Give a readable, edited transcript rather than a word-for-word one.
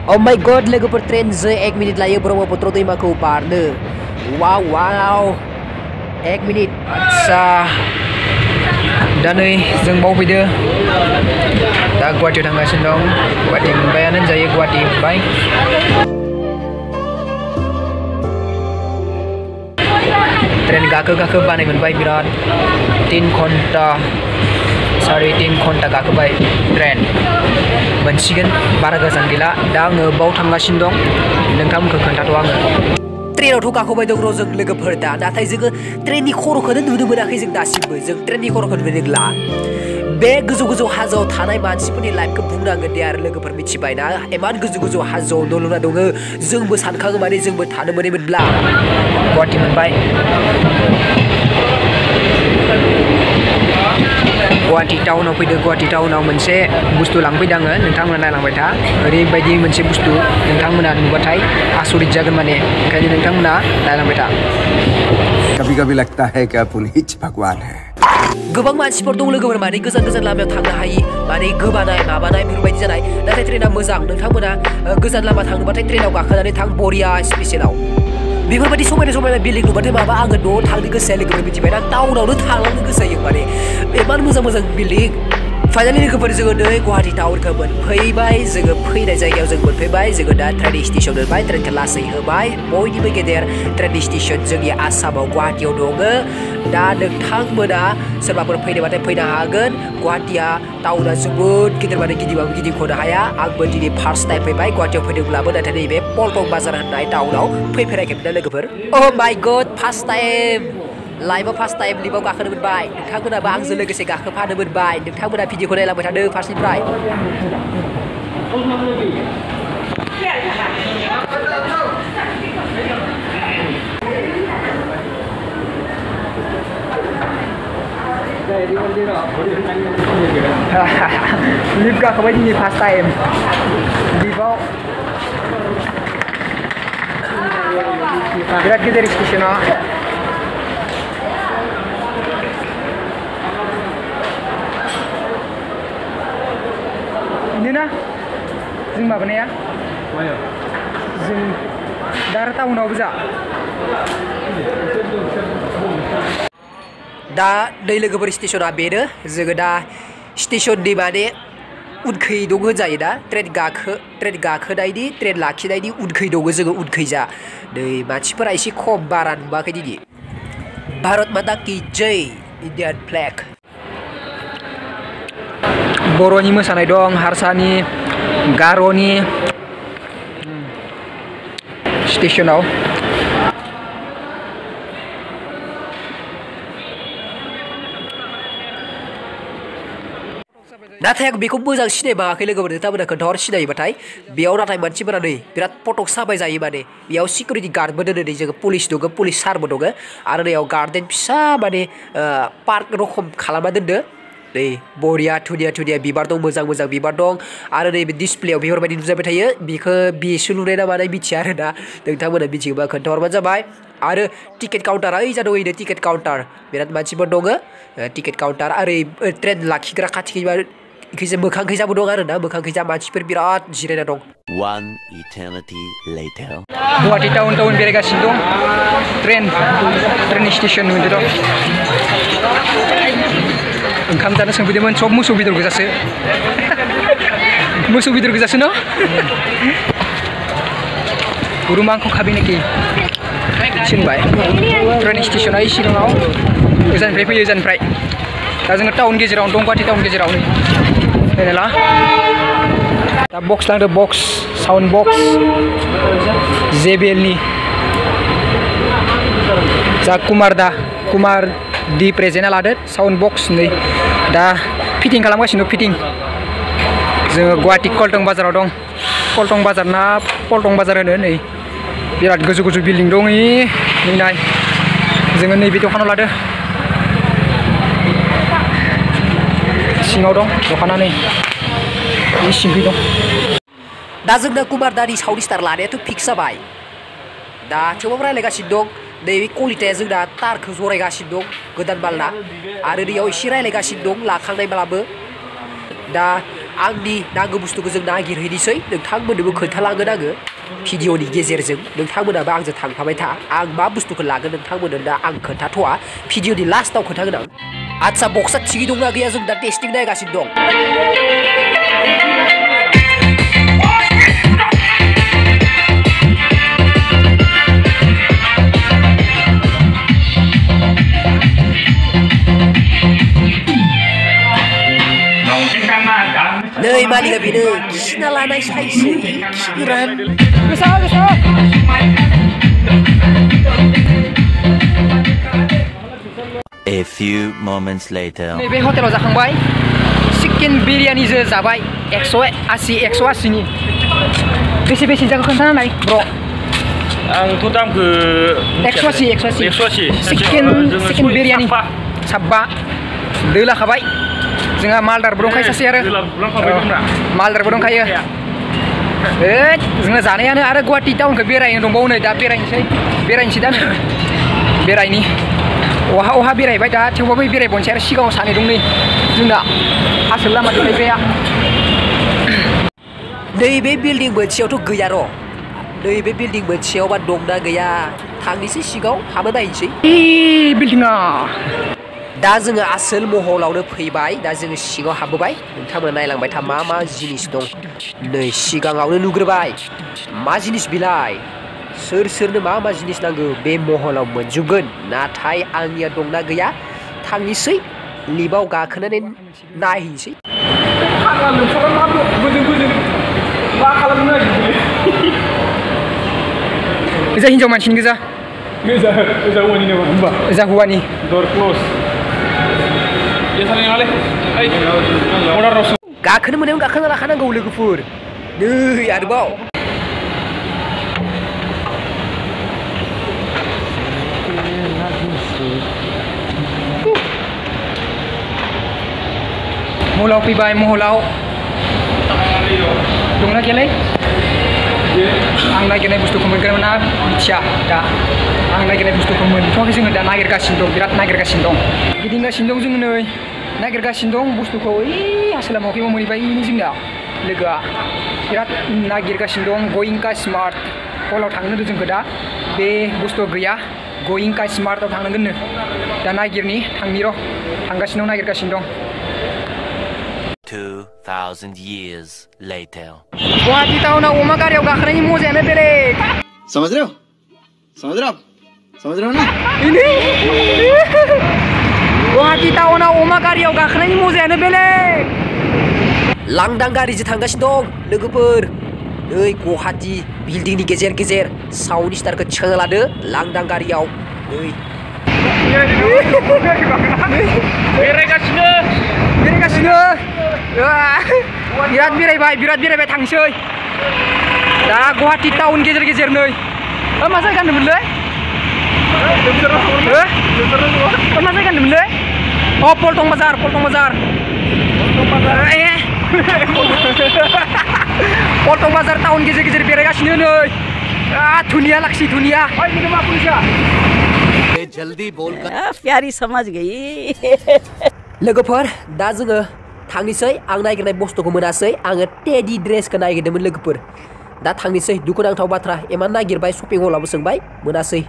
Oh my god, लोगोफोर train जो 1 minute लायो ब्रह्मपुत्र दैमाखौ बारनो। वाव वाव 1 मिनिट आच्छा दा नै जों बाव फैदो दा गुवाहाटीयाव थांगासिनो दं गुवाहाटी मोनबायानो होनजायो गुवाहाटी मोनबाय ट्रेन गाखो बानाय मोनबाय बिराद 3 घन्टा 3.5 घन्टा गाखोबाय ट्रेन मोनसिगोन बारा गोजान गैला दा आङो बाव थांगासिनो दं नोंथांमोनखौ खोन्थाथ' आङो ट्रेनावथ' गाखोबाय दं र' जों लोगोफोर दा नाथाय जोङो ट्रेननि खर'खौनो नुनो मोनाखै जों दासिमबो जों ट्रेननि खर'खौ नुदोंला बे गोजौ हाजोआव थानाय मानसिफोरनि लाइफखौ बुंनांगोन दे आरो लोगोफोर मिथिबायना इमान गोजौ हाजोआव न' लुना दङ जोंबो सानखाङो माने जोंबो थानो मोनोमोनब्ला गुवाहाटी मोनबाय गुवाहाटी टाउनाव फैदो गुवाहाटी टाउनाव मोनसे बुस्थु लांफैदों आङो नोंथांमोना नायलांबाय था ओरैबायदि मोनसे बुस्थु नोंथांमोना नुबाथाय आसरित जागोन माने ओंखायनो नोंथांमोना नायलांबाय था कभी-कभी लगता है कि आप उन्हीं भगवान है गोबां मानसिफोर दं लोगोफोर माने गोजान लामायाव थांनो हायि माने गोबानाय माबानाय बेफोरबायदि जानाय नाथाय ट्रेना मोजां नोंथांमोना गोजान लामा थांनोबाथाय ट्रेनाव गाखोनानै थां बरिया स्पेशेलाव बेफोरबायदि समायना बिल्डिं नुबाथाय माबा आङो न'आव थांनो गोसो जायो लोगोफोर मिथिबाय ना टाउनावनो थांलांनो गोसो जायो माने इमान मोजां बिल्डिं फाइनालि लोगोफोर जोङो नै गुवाहाटी टाउनखौ मोनफैबाय जोङो फैनाय जायगायाव जों मोनफैबाय जोङो दा ट्रेन स्टेसन मोनबाय ट्रेनखौ लासै होबाय बयनिबो गेदेर ट्रेन स्टेसन जोंनि आसामाव गुवाहाटीयाव दङ दा नोंथांमोना सोरबाफोर फैनोबाथाय फैनो हागोन गुवाहाटीया टाउना जोबोद गिदिर माने गिदिंबाबो गिदिंख'नो हाया आंबो दिनै फार्स्ट टाइम फैबाय गुवाहाटीयाव फैदोंब्लाबो नाथाय नैबे पल्टन बाजार होननाय टाउनाव फैफेराखैमोन लोगोफोर अ माय गड फार्स्ट टाइम लाइभआव फार्स्ट टाइम लिभाव गाखोनो मोनबाय नोंथांमोनाबो आंजों लोगोसे गाखोफानो मोनबाय नोंथांमोना भिडिअखौ नायलांबाय थादो फार्स्टनिफ्राय लिभ गाखोबाय दिनै फार्स्ट टाइम लिभाव बिराद गिदिर स्टेसना बिदिना जों माबानाया जों दा टाउनावबो जा दा दै लोगोफोर स्टेसना बेनो जोङो दा स्टेसननि माने उनखै दङ होनजायो दा ट्रेन गाखोनायनि ट्रेन लाखिनायनि उनखै दङ जोङो उनखैजा नै मानसिफोरा एसे खम बारा नुवाखै दिनै भारत माता की जय इन्डियान फ्लेग बर'नि मोसानाय दं हारसानि गार'नि स्टेसनाव नाथाय आं बेखौ मोजां सिनायबाङाखै लोगोफोर नोंथांमोना खोन्थाहर सिनायोबाथाय बेयाव नाथाय मानसिफोरा नै बिराद फटक साफाय जायो माने बेयाव सिकिउरिटि गार्डबो दोनो नै जोङो पुलिस दङ पुलिस सारबो दङ आरो नैयाव गार्डेन फिसा माने पार्क रखम खालामना दोनदो नै बरिया धुनिया बिबार दं मोजां बिबार दं आरो नैबे डिसप्लेयाव बेफोरबायदि नुजाबाय थायो बेखौ बेसो नुनाय ना मानाय मिथिया आरोना नोंथांमोना मिथियोबा खोन्थाहरबानो जाबाय आरो टिकेट काउन्टारा ओइ जादों ओइनो टिकेट काउन्टार बिराद मानसिफोर दङ टिकेट काउन्टार आरो ट्रेन लाखिग्रा खाथिखैबा इखैजा मोखांखैजाबो दं आरोना मोखांखैजा मानसिफोर बिराद जिरायना दं One eternity later. Guwahati town बेरायगासिनो दं ट्रेन स्टेसन नुदों दं ओंखाम जानो सोंफैदोंमोन सब मोसौ बेदर गोजासो न रुमांखौ खाबि नाखि थिनबाय ट्रेन स्टेसना सिगाङाव गोजाननिफ्राय फैयो गोजाननिफ्राय दा जोङो टाउन गेजेरावनो दं गुवाहाटी टाउन गेजेरावनो नायनायला दा बक्स लांदो बक्स साउन्ड बक्स JBLनि जा कुमार दि प्रेजेन्टआ लादो साउन्ड बक्स नै दा फिटिं खालामगासिनो फिटिं जोङो गुवाहाटी पल्टन बाजाराव दं पल्टन बाजार होनो नै बिराद गोजौ बिल्डिं दं नै नाय जोङो नैबे दखानाव लादो सिङाव दं दखाना नै सिंखै दं दा जोंना कुमार दानि साउन्ड स्टार लानायाथ' फिक्स जाबाय दा थेवबाबो रायलायगासिनो दं नैबे कलिताया जोंना तारखौ जरायगासिनो दं गोदान मालना आरो नैयाव एसे रायलायगासिनो दं लाखांनायब्लाबो दा आंनि नांगौ बुस्थुखौ जों नागिरहैनोसै नोंथांमोननोबो खोन्थालांगोन आङो भिडिअनि गेजेरजों नोंथांमोनाबो आंजों थांफाबाय था आं मा बुस्थुखौ लागोन नोंथांमोननो दा आं खोन्थाथ'वा भिडिअनि लास्टआव खोन्थागोन आं आदसा बक्सआ थिगै दंना गैया जों दा टेस्टिं नायगासिनो दं नै मालिका बेनो खिना लानाय साइसै खिरान गोसा गोसा A few moments later. नैबे हटेलाव जाखांबाय चिकेन बिरियानिजों जाबाय 180 नि बेसे जाखो खोन्थाना नाय ब्र आंथ' दामखौ 180 चिकेन बिरियानि साबा दो लाखाबाय जोंहा मालदारबो दंखायो सासे आरो मालदारबो दंखायो जोङो जानायानो आरो गुवाहाटि टाउनखौ बेरायनो दंबावो नै दा बेरायनोसै दा बेरायनि अहा बेरायबाय दा थेवबाबो बेरायबावनोसै आरो सिगाङाव सानै दं नै जोंना आसोल लामा देखायग्राया नैबे बिल्डिं मोनसेयावथ' गैया र' नैबे बिल्डिं मोनसेयावबा दंना गैया थांनोसै सिगाङाव हाबनो नायनोसै बिल्डिङा दा जोङो आसोल महलावनो फैबाय दा जोङो सिङाव हाबबोबाय नोंथांमोना नायलांबाय था मा जिनिस दं नै सिगाङावनो नुग्रोबाय मा जिनिस बिलाय सोरनो मा जिनिस नांगौ बे महलाव मोनजोबगोन नाथाय आंनिया दंना गैया थांनोसै लिफ्टआव गाखोनानै नायहैनोसै गोजा हिनजाव मानसिनि गोजा हौवानि नामा होमबा गोजा हौवानि दर क्ल'ज गाखोनो मोनायाव गाखोना लाखानांगौ लोगोफोर नै आरोबाव महलाव फैबाय महलाव दंना गैयालै आं नागिरनाय बुस्थुखौ मोनगोन ना मिथिया दा आं नागिरनाय बुस्थुखौ मोनथ'वाखै जोङो दा नागिरगासिनो दं बिराद नागिरगासिनो दं गिदिंगासिनो दं जोङो नै नागिरगासिनो दं बुस्थुखौ ओइ आसोलामावखैबो मोनहैबाय जोंना लोगोआ बिराद नागिरगासिनो दं गयिंका स्मार्ट हलाव थांनो होदों जोंखौ दा बे बुस्थुआ गैया गयिंका स्मार्टआव थांनांगोननो दा नागिरनि थांनि र' थांगासिनो दं नागिरगासिनो दं 2000 years later. गुवाहाटी टाउनाव अमा गारियाव गाखोनायनि मजायानो बेलेग समझ रहे हो ना गुवाहाटी टाउनाव अमा गारियाव गाखोनायनि मजायानो बेलेग लांदां गारिजों थांगासिनो दं लोगोफोर नै गुवाहाटी बिल्डिंनि गेजेर साउन्ड स्टारखौ थिखांना लादो लांदां गारियाव नै बेरायगासिनो बिराद बेरायबाय थांसै दा गुवाहाटी टाउन गेजेर नै मा जायगा होनदोंमोनलै मा जायगा होनदोंमोनलै पल्टन बाजार पल्टन बाजार टाउन गेजेर बेरायगासिनो नै धुनिया लाखसि धुनिया जल्दी बोल प्यारी समझ गई लोगोफोर दा जोङो थांनोसै आं नागिरनाय बुस्थुखौ मोनासै आङो टेडी ड्रेसखौ नागिरदोंमोन लोगोफोर दा थांनोसै दुखुनांथाव बाथ्रा इमान नागिरबाय शपिं हलावबो सोंबाय मोनासै